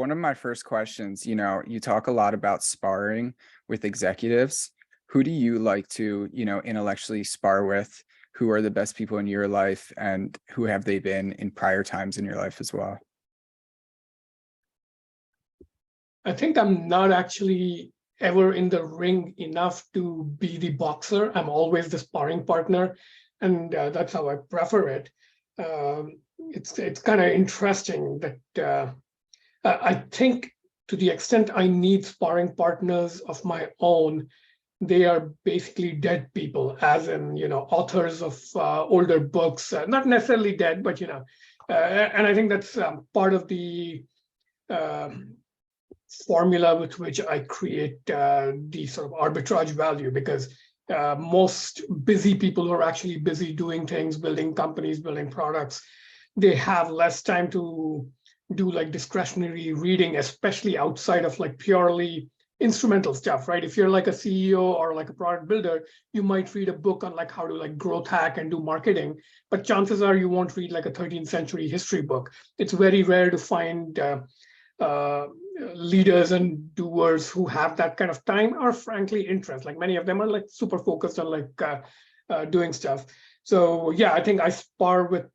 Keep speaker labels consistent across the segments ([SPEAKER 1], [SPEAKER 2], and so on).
[SPEAKER 1] one of my first questions, you talk a lot about sparring with executives. Who do you like to, intellectually spar with? Who are the best people in your life, and who have they been in prior times in your life as well?
[SPEAKER 2] I think I'm not actually ever in the ring enough to be the boxer. I'm always the sparring partner, and that's how I prefer it. It's kind of interesting that I think to the extent I need sparring partners of my own, they are basically dead people, as in, authors of older books, not necessarily dead, but, and I think that's part of the formula with which I create the sort of arbitrage value, because most busy people who are actually busy doing things, building companies, building products, they have less time to do like discretionary reading, especially outside of like purely instrumental stuff, right? If you're like a CEO or like a product builder, you might read a book on like how to like growth hack and do marketing, but chances are you won't read like a 13th century history book. It's very rare to find leaders and doers who have that kind of time or frankly interest. Like many of them are like super focused on like doing stuff. So yeah, I think I spar with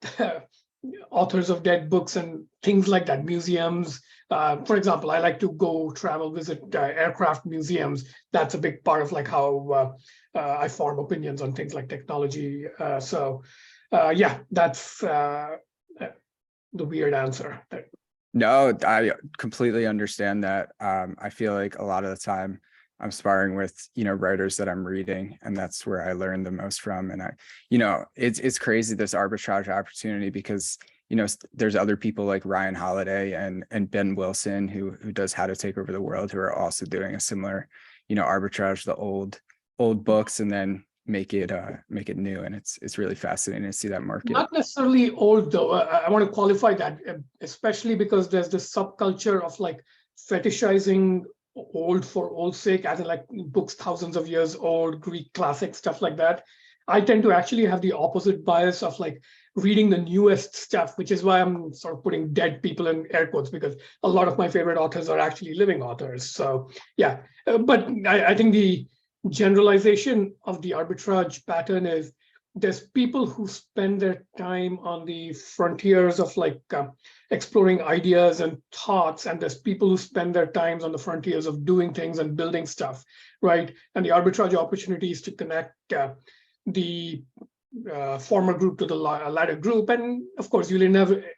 [SPEAKER 2] authors of dead books and things like that, museums. For example, I like to go travel, visit aircraft museums. That's a big part of like how I form opinions on things like technology. Yeah, that's the weird answer.
[SPEAKER 1] No, I completely understand that. I feel like a lot of the time I'm sparring with, writers that I'm reading, and that's where I learn the most from. And it's crazy, this arbitrage opportunity, because, there's other people like Ryan Holiday and Ben Wilson who does How to Take Over the World, who are also doing a similar, arbitrage the old books and then make it new. And it's really fascinating to see that market.
[SPEAKER 2] Not necessarily old though. I want to qualify that, especially because there's this subculture of like fetishizing old for old sake, as in like books thousands of years old, Greek classic stuff like that. I tend to actually have the opposite bias of like reading the newest stuff, which is why I'm sort of putting dead people in air quotes, because a lot of my favorite authors are actually living authors. So yeah, but I think the generalization of the arbitrage pattern is there's people who spend their time on the frontiers of like exploring ideas and thoughts, and there's people who spend their times on the frontiers of doing things and building stuff, right? And the arbitrage opportunity is to connect the former group to the latter group, and of course you'll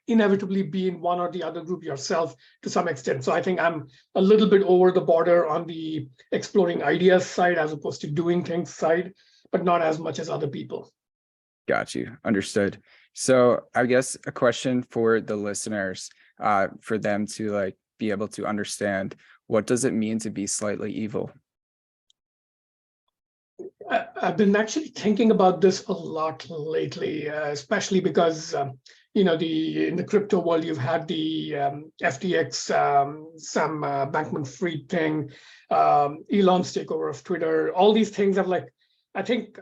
[SPEAKER 2] inevitably be in one or the other group yourself to some extent. So I think I'm a little bit over the border on the exploring ideas side as opposed to doing things side, but not as much as other people.
[SPEAKER 1] Got you. Understood. So I guess a question for the listeners, for them to like be able to understand, what does it mean to be slightly evil?
[SPEAKER 2] I've been actually thinking about this a lot lately, especially because in the crypto world, you've had the FTX, Sam Bankman-Fried thing, Elon's takeover of Twitter. All these things have I think,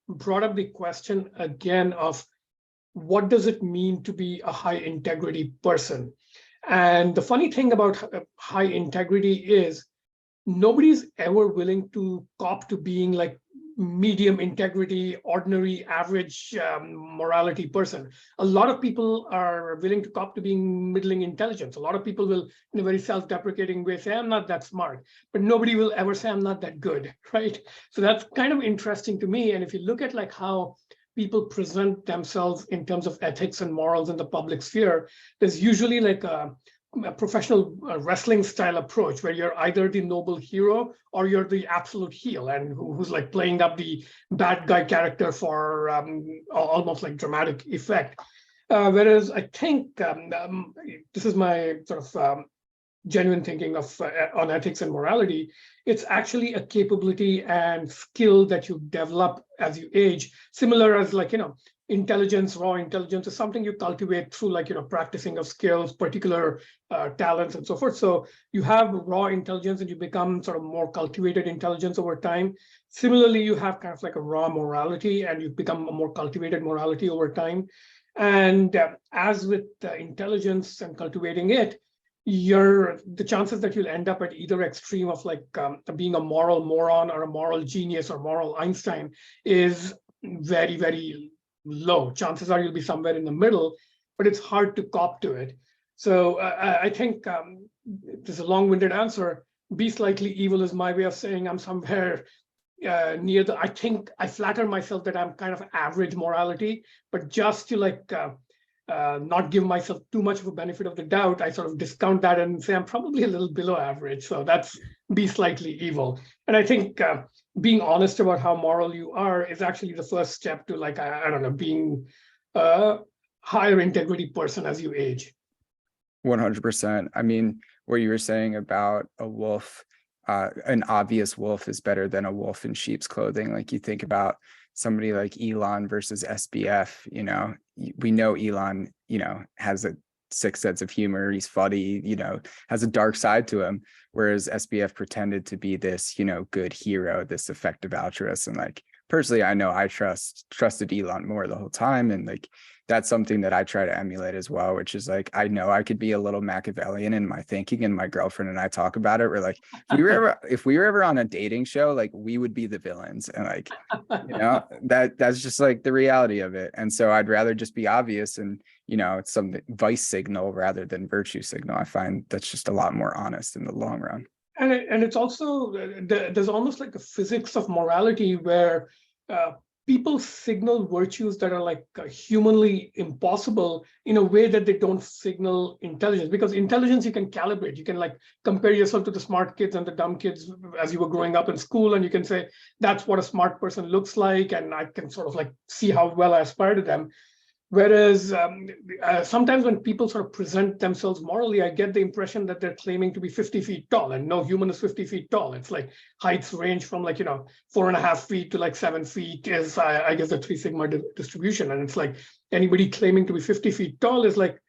[SPEAKER 2] brought up the question again of what does it mean to be a high integrity person? And the funny thing about high integrity is nobody's ever willing to cop to being like medium integrity, ordinary, average morality person. A lot of people are willing to cop to being middling intelligence. A lot of people will, in a very self-deprecating way, say, I'm not that smart, but nobody will ever say I'm not that good, right? So that's kind of interesting to me. And if you look at like how people present themselves in terms of ethics and morals in the public sphere, there's usually like a professional wrestling style approach where you're either the noble hero or you're the absolute heel, and who's like playing up the bad guy character for almost like dramatic effect. Whereas I think this is my sort of genuine thinking of on ethics and morality. It's actually a capability and skill that you develop as you age, similar as like, intelligence, raw intelligence is something you cultivate through like, practicing of skills, particular talents and so forth. So you have raw intelligence and you become sort of more cultivated intelligence over time. Similarly, you have kind of like a raw morality and you become a more cultivated morality over time. And as with intelligence and cultivating it, the chances that you'll end up at either extreme of like being a moral moron or a moral genius or moral Einstein is very, very low. Chances are you'll be somewhere in the middle, but it's hard to cop to it. So I think this is a long-winded answer. Be slightly evil is my way of saying I'm somewhere near the, I think I flatter myself that I'm kind of average morality, but just to like not give myself too much of a benefit of the doubt, I sort of discount that and say I'm probably a little below average. So that's be slightly evil. And I think being honest about how moral you are is actually the first step to like, I don't know, being a higher integrity person as you age.
[SPEAKER 1] 100%. I mean, what you were saying about a wolf, an obvious wolf is better than a wolf in sheep's clothing. Like you think about somebody like Elon versus SBF, you know, we know Elon, you know, has a 6 sense of humor. He's funny, you know, has a dark side to him. Whereas SBF pretended to be this, you know, good hero, this effective altruist. And like, personally, I know I trusted Elon more the whole time. And like, that's something that I try to emulate as well, which is like, I know I could be a little Machiavellian in my thinking, and my girlfriend and I talk about it. We're like, if we were ever on a dating show, like we would be the villains. And like, you know, that's just like the reality of it. And so I'd rather just be obvious and, you know, it's some vice signal rather than virtue signal. I find that's just a lot more honest in the long run.
[SPEAKER 2] And it's also, there's almost like a physics of morality where people signal virtues that are like humanly impossible in a way that they don't signal intelligence, because intelligence you can calibrate. You can like compare yourself to the smart kids and the dumb kids as you were growing up in school, and you can say that's what a smart person looks like, and I can sort of like see how well I aspire to them. Whereas sometimes when people sort of present themselves morally, I get the impression that they're claiming to be 50 feet tall, and no human is 50 feet tall. It's like heights range from like, you know, 4.5 feet to like 7 feet is, I guess, the 3 sigma distribution. And it's like anybody claiming to be 50 feet tall is like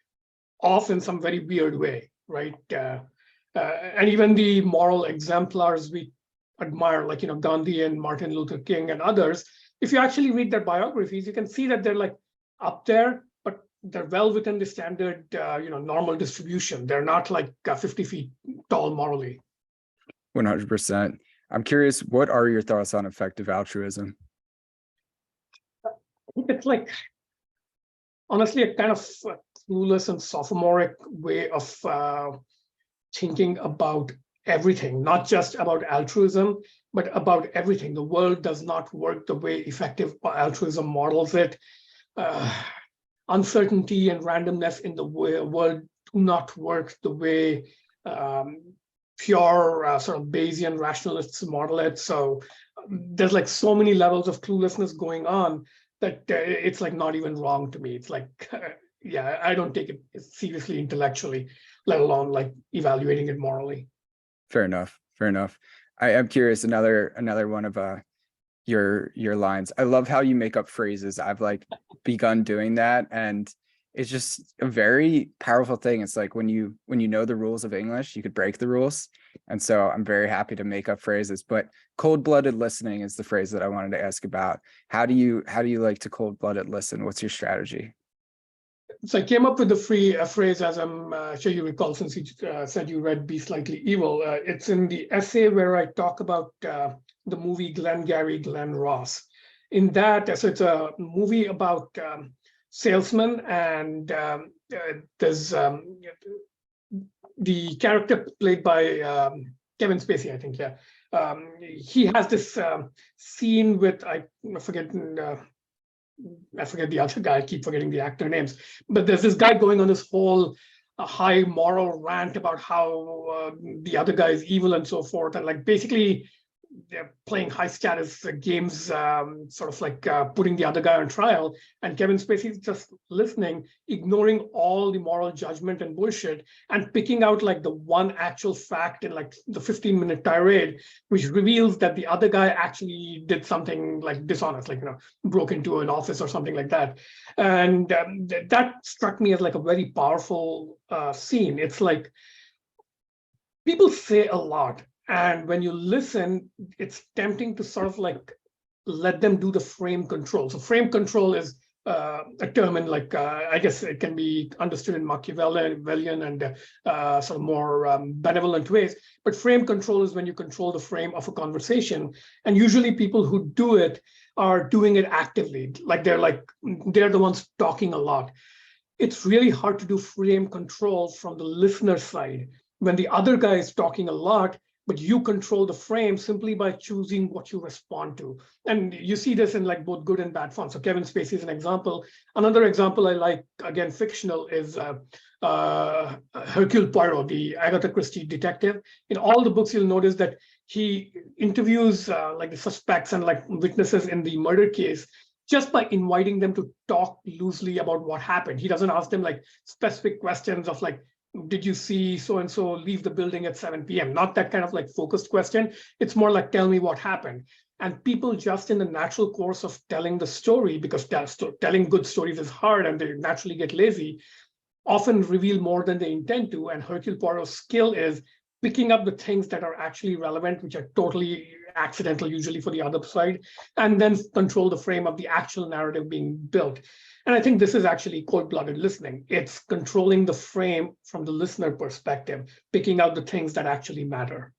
[SPEAKER 2] off in some very weird way, right? And even the moral exemplars we admire, like, you know, Gandhi and Martin Luther King and others, if you actually read their biographies, you can see that they're like up there, but they're well within the standard, you know, normal distribution. They're not like 50 feet tall morally.
[SPEAKER 1] 100%. I'm curious, what are your thoughts on effective altruism?
[SPEAKER 2] I think it's like, honestly, a kind of clueless and sophomoric way of thinking about everything, not just about altruism, but about everything. The world does not work the way effective altruism models it. Uncertainty and randomness in the world do not work the way pure sort of Bayesian rationalists model it. So there's like so many levels of cluelessness going on that it's like not even wrong to me. It's like, yeah, I don't take it seriously intellectually, let alone like evaluating it morally.
[SPEAKER 1] Fair enough. Fair enough. I am curious, another one of your lines. I love how you make up phrases. I've like begun doing that, and it's just a very powerful thing. It's like when you know the rules of English, you could break the rules. And so I'm very happy to make up phrases. But cold-blooded listening is the phrase that I wanted to ask about. How do you like to cold-blooded listen? What's your strategy?
[SPEAKER 2] So I came up with the phrase, as I'm sure you recall, since you said you read Be Slightly Evil. It's in the essay where I talk about the movie Glengarry Glen Ross. In that, so it's a movie about salesmen, and there's the character played by Kevin Spacey, I think, yeah. He has this scene with, I forget the other guy, I keep forgetting the actor names, but there's this guy going on this whole high moral rant about how the other guy is evil and so forth. And like basically they're playing high status games, sort of like putting the other guy on trial. And Kevin Spacey is just listening, ignoring all the moral judgment and bullshit, and picking out like the one actual fact in like the 15-minute tirade, which reveals that the other guy actually did something like dishonest, like, you know, broke into an office or something like that. And that struck me as like a very powerful scene. It's like people say a lot, and when you listen, it's tempting to sort of like let them do the frame control. So frame control is a term in like, I guess it can be understood in Machiavellian and sort of more benevolent ways. But frame control is when you control the frame of a conversation. And usually people who do it are doing it actively. Like they're the ones talking a lot. It's really hard to do frame control from the listener side when the other guy is talking a lot, but you control the frame simply by choosing what you respond to. And you see this in like both good and bad form. So Kevin Spacey is an example. Another example I like, again, fictional, is Hercule Poirot, the Agatha Christie detective. In all the books, you'll notice that he interviews like the suspects and like witnesses in the murder case just by inviting them to talk loosely about what happened. He doesn't ask them like specific questions of like, did you see so-and-so leave the building at 7 p.m.? Not that kind of like focused question. It's more like, tell me what happened. And people just in the natural course of telling the story, because telling good stories is hard and they naturally get lazy, often reveal more than they intend to. And Hercule Poirot's skill is picking up the things that are actually relevant, which are totally accidental usually for the other side, and then control the frame of the actual narrative being built. And I think this is actually cold-blooded listening. It's controlling the frame from the listener perspective, picking out the things that actually matter.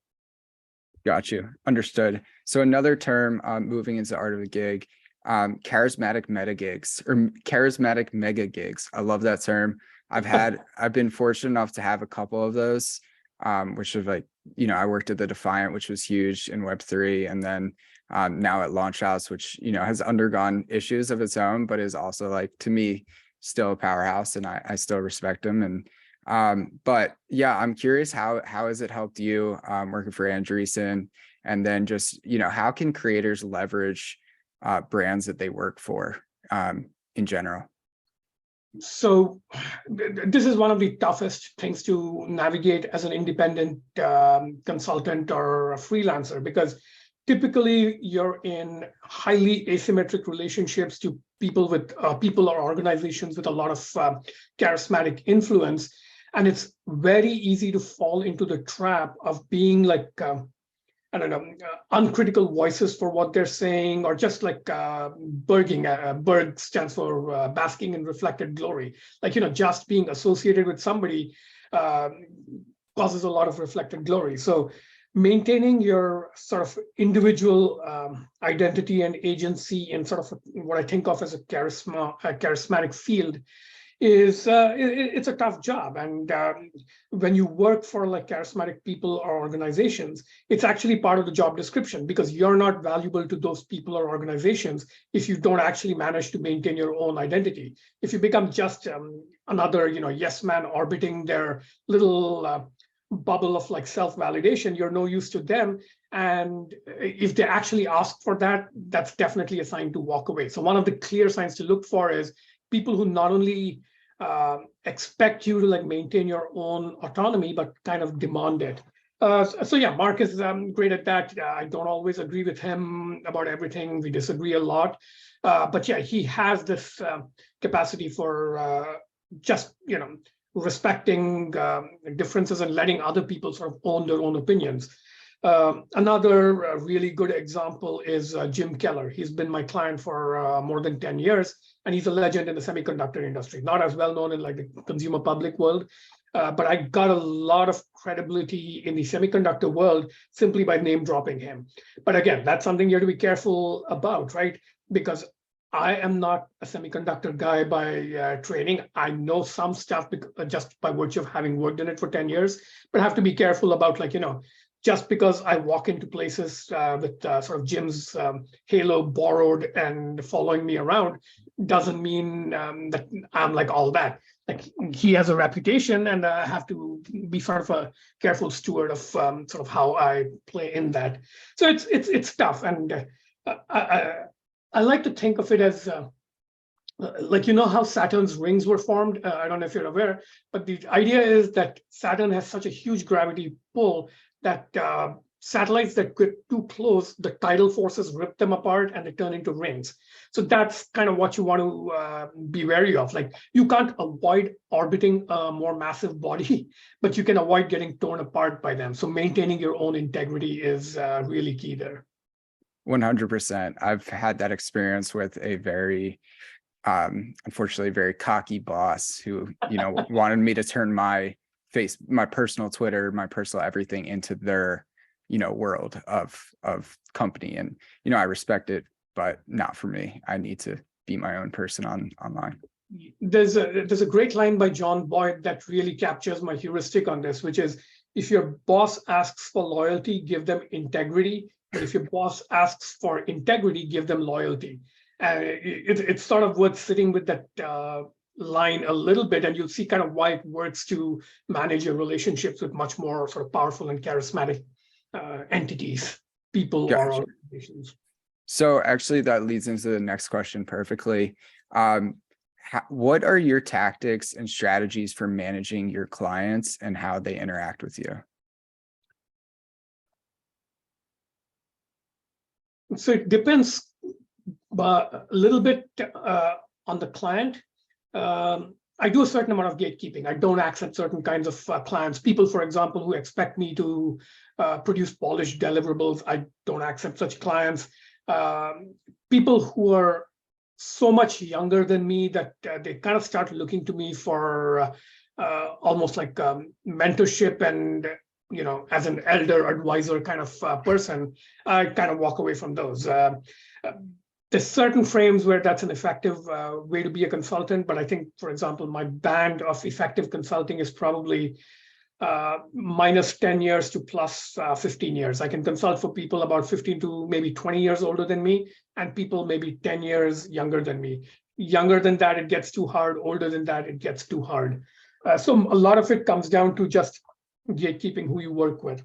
[SPEAKER 1] Got you. Understood. So another term, moving into the art of the gig, charismatic metagigs or charismatic megagigs. I love that term. I've been fortunate enough to have a couple of those, which are like, I worked at the Defiant, which was huge in Web3, and then now at Launch House, which has undergone issues of its own, but is also, like, to me, still a powerhouse, and I still respect them. And but yeah, I'm curious, how has it helped you working for Andreessen, and then just how can creators leverage brands that they work for in general?
[SPEAKER 2] So this is one of the toughest things to navigate as an independent consultant or a freelancer, because typically you're in highly asymmetric relationships to people or organizations with a lot of charismatic influence. And it's very easy to fall into the trap of being like, I don't know, uncritical voices for what they're saying, or just like Berging. Berg stands for basking in reflected glory. Like, just being associated with somebody causes a lot of reflected glory. So maintaining your sort of individual identity and agency in sort of what I think of as a charismatic field is it's a tough job. And when you work for like charismatic people or organizations, it's actually part of the job description, because you're not valuable to those people or organizations if you don't actually manage to maintain your own identity. If you become just another yes man orbiting their little bubble of like self-validation, you're no use to them. And if they actually ask for that, that's definitely a sign to walk away. So one of the clear signs to look for is people who not only expect you to like maintain your own autonomy, but kind of demand it. So yeah, Mark is great at that. I don't always agree with him about everything. We disagree a lot. But yeah, he has this capacity for just, respecting differences and letting other people sort of own their own opinions. Another really good example is Jim Keller. He's been my client for more than 10 years, and he's a legend in the semiconductor industry, not as well known in like the consumer public world. But I got a lot of credibility in the semiconductor world simply by name dropping him. But again, that's something you have to be careful about, right? Because I am not a semiconductor guy by training. I know some stuff just by virtue of having worked in it for 10 years, but I have to be careful about like, just because I walk into places with sort of Jim's halo borrowed and following me around doesn't mean that I'm like all that. Like, he has a reputation, and I have to be sort of a careful steward of sort of how I play in that. So it's tough, and I like to think of it as like, how Saturn's rings were formed. I don't know if you're aware, but the idea is that Saturn has such a huge gravity pull that satellites that get too close, the tidal forces rip them apart and they turn into rings. So that's kind of what you want to be wary of. Like, you can't avoid orbiting a more massive body, but you can avoid getting torn apart by them. So maintaining your own integrity is really key there.
[SPEAKER 1] 100%. I've had that experience with a very unfortunately very cocky boss who, wanted me to turn my personal Twitter, my personal everything into their, world of company. And, I respect it, but not for me. I need to be my own person online.
[SPEAKER 2] There's a great line by John Boyd that really captures my heuristic on this, which is, if your boss asks for loyalty, give them integrity. But if your boss asks for integrity, give them loyalty. It's sort of worth sitting with that line a little bit, and you'll see kind of why it works to manage your relationships with much more sort of powerful and charismatic entities, people,
[SPEAKER 1] Gotcha.
[SPEAKER 2] or organizations.
[SPEAKER 1] So actually that leads into the next question perfectly. What are your tactics and strategies for managing your clients and how they interact with you?
[SPEAKER 2] So it depends a little bit on the client. I do a certain amount of gatekeeping. I don't accept certain kinds of clients. People, for example, who expect me to produce polished deliverables, I don't accept such clients. People who are so much younger than me that they kind of start looking to me for almost like mentorship and, as an elder advisor kind of person, I kind of walk away from those. There's certain frames where that's an effective way to be a consultant, but I think, for example, my band of effective consulting is probably minus 10 years to plus 15 years. I can consult for people about 15 to maybe 20 years older than me, and people maybe 10 years younger than me. Younger than that, it gets too hard. Older than that, it gets too hard. So a lot of it comes down to just gatekeeping who you work with.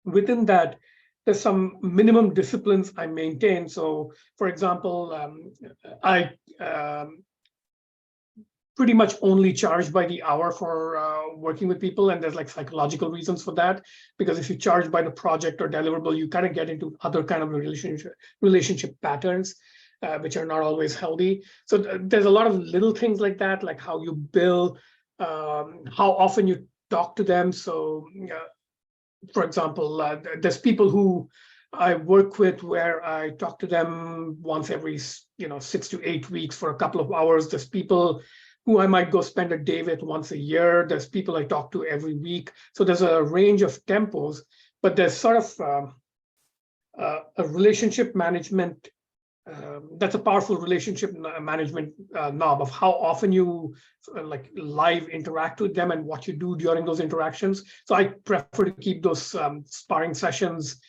[SPEAKER 2] Within that, there's some minimum disciplines I maintain. So, for example, I pretty much only charge by the hour for working with people, and there's like psychological reasons for that. Because if you charge by the project or deliverable, you kind of get into other kind of relationship patterns, which are not always healthy. So there's a lot of little things like that, like how you bill, how often you talk to them. So, for example, there's people who I work with where I talk to them once every 6 to 8 weeks for a couple of hours. There's people who I might go spend a day with once a year. There's people I talk to every week. So there's a range of tempos, but there's sort of a relationship management. That's a powerful relationship management knob of how often you like live interact with them and what you do during those interactions. So I prefer to keep those sparring sessions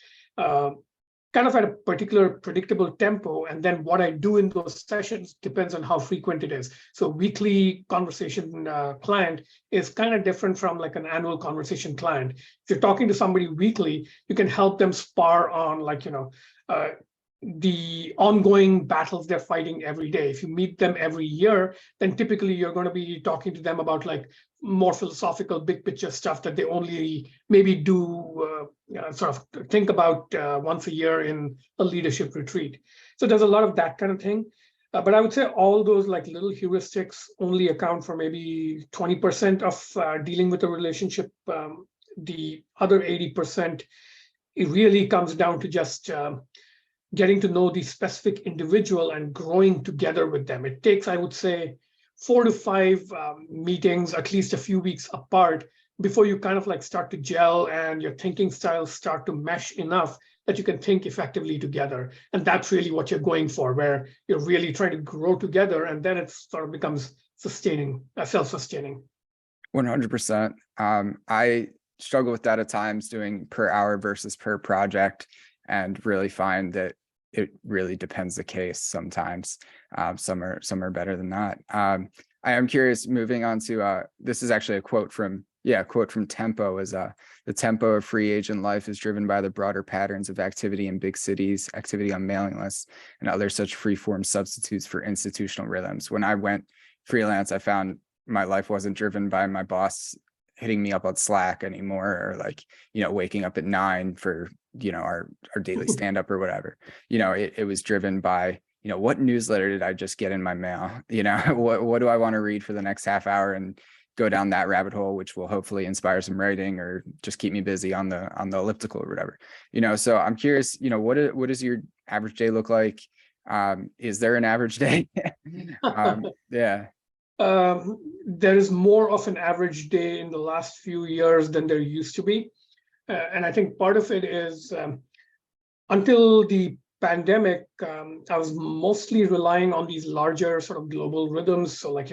[SPEAKER 2] kind of at a particular predictable tempo, and then what I do in those sessions depends on how frequent it is. So weekly conversation client is kind of different from like an annual conversation client. If you're talking to somebody weekly, you can help them spar on like the ongoing battles they're fighting every day. If you meet them every year, then typically you're going to be talking to them about like more philosophical, big picture stuff that they only maybe do sort of think about once a year in a leadership retreat. So there's a lot of that kind of thing. But I would say all those like little heuristics only account for maybe 20% of dealing with a relationship. The other 80%, it really comes down to just getting to know the specific individual and growing together with them. It takes, I would say, 4 to 5 meetings, at least a few weeks apart, before you kind of like start to gel and your thinking styles start to mesh enough that you can think effectively together. And that's really what you're going for, where you're really trying to grow together, and then it sort of becomes sustaining, self-sustaining.
[SPEAKER 1] 100%. I struggle with that at times, doing per hour versus per project, and really find that it really depends the case sometimes. Some are better than not. I am curious, moving on to this is actually a quote from Tempo, is the tempo of free agent life is driven by the broader patterns of activity in big cities, activity on mailing lists, and other such free-form substitutes for institutional rhythms. When I went freelance, I found my life wasn't driven by my boss hitting me up on Slack anymore, or like, waking up at 9 for, our daily stand-up or whatever. It was driven by, what newsletter did I just get in my mail? What do I want to read for the next half hour, and go down that rabbit hole, which will hopefully inspire some writing or just keep me busy on the elliptical or whatever. So I'm curious, what does your average day look like? Is there an average day? Yeah.
[SPEAKER 2] There is more of an average day in the last few years than there used to be. And I think part of it is until the pandemic, I was mostly relying on these larger sort of global rhythms. So like,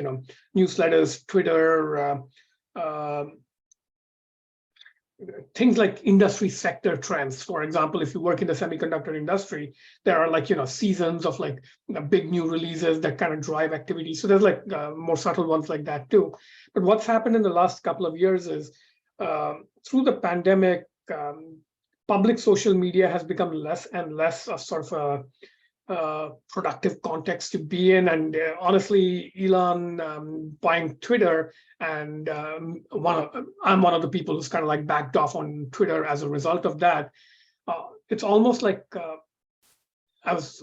[SPEAKER 2] newsletters, Twitter, things like industry sector trends. For example, if you work in the semiconductor industry, there are like, seasons of like big new releases that kind of drive activity. So there's like more subtle ones like that too. But what's happened in the last couple of years is through the pandemic, public social media has become less and less a sort of a productive context to be in. And honestly, Elon buying Twitter, and I'm one of the people who's kind of like backed off on Twitter as a result of that. It's almost like I was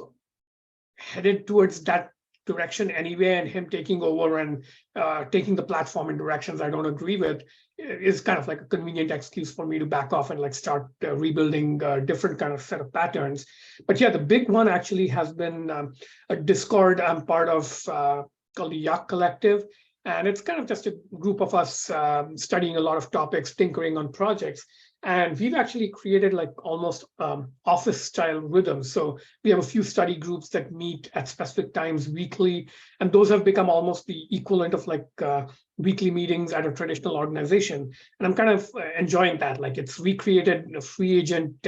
[SPEAKER 2] headed towards that direction anyway, and him taking over and taking the platform in directions I don't agree with is kind of like a convenient excuse for me to back off and like start rebuilding a different kind of set of patterns. But yeah, the big one actually has been a Discord I'm part of called the Yak Collective. And it's kind of just a group of us studying a lot of topics, tinkering on projects. And we've actually created like almost office style rhythms. So we have a few study groups that meet at specific times weekly. And those have become almost the equivalent of like weekly meetings at a traditional organization. And I'm kind of enjoying that. Like it's recreated free agent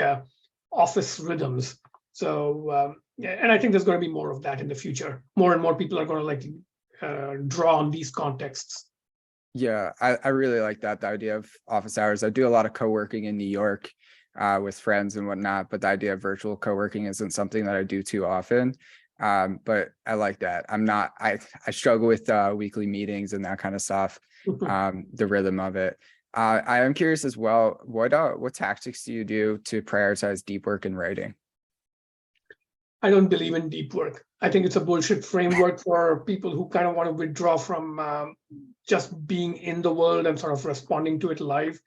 [SPEAKER 2] office rhythms. So, and I think there's going to be more of that in the future. More and more people are going to like draw on these contexts.
[SPEAKER 1] Yeah, I really like that, the idea of office hours. I do a lot of co-working in New York with friends and whatnot, but the idea of virtual co-working isn't something that I do too often. But I like that. I struggle with weekly meetings and that kind of stuff, the rhythm of it. I am curious as well, what tactics do you do to prioritize deep work in writing?
[SPEAKER 2] I don't believe in deep work. I think it's a bullshit framework for people who kind of want to withdraw from just being in the world and sort of responding to it live.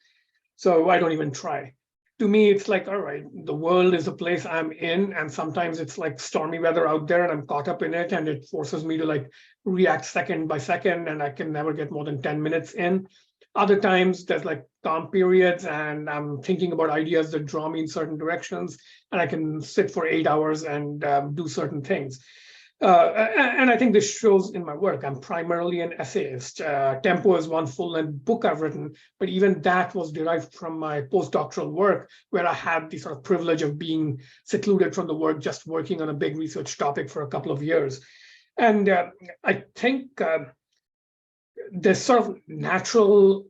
[SPEAKER 2] So I don't even try. To me, it's like, all right, the world is a place I'm in, and sometimes it's like stormy weather out there and I'm caught up in it, and it forces me to like react second by second, and I can never get more than 10 minutes in. Other times there's like calm periods and I'm thinking about ideas that draw me in certain directions, and I can sit for 8 hours and do certain things. And I think this shows in my work. I'm primarily an essayist. Tempo is one full-length book I've written, but even that was derived from my postdoctoral work, where I had the sort of privilege of being secluded from the work, just working on a big research topic for a couple of years. And I think there's sort of natural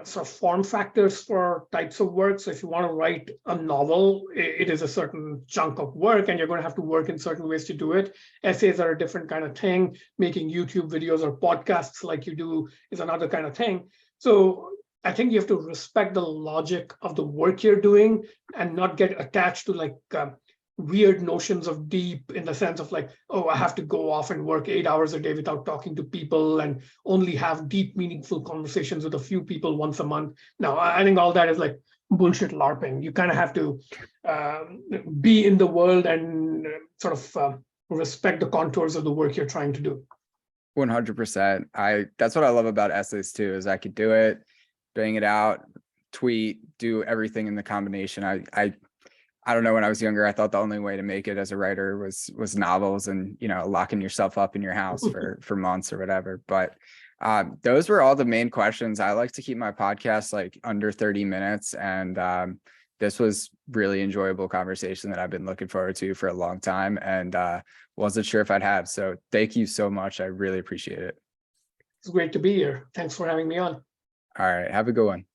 [SPEAKER 2] sort of form factors for types of work. So if you want to write a novel, it is a certain chunk of work, and you're going to have to work in certain ways to do it. Essays are a different kind of thing. Making YouTube videos or podcasts like you do is another kind of thing. So I think you have to respect the logic of the work you're doing and not get attached to like weird notions of deep, in the sense of like, oh, I have to go off and work 8 hours a day without talking to people and only have deep, meaningful conversations with a few people once a month. No, I think all that is like bullshit LARPing. You kind of have to be in the world and sort of respect the contours of the work you're trying to do.
[SPEAKER 1] 100%. That's what I love about essays too, is I could do it, bang it out, tweet, do everything in the combination. I don't know, when I was younger, I thought the only way to make it as a writer was novels and, locking yourself up in your house for months or whatever. But those were all the main questions. I like to keep my podcast like under 30 minutes. And this was really enjoyable conversation that I've been looking forward to for a long time, and wasn't sure if I'd have. So thank you so much. I really appreciate it.
[SPEAKER 2] It's great to be here. Thanks for having me on.
[SPEAKER 1] All right. Have a good one.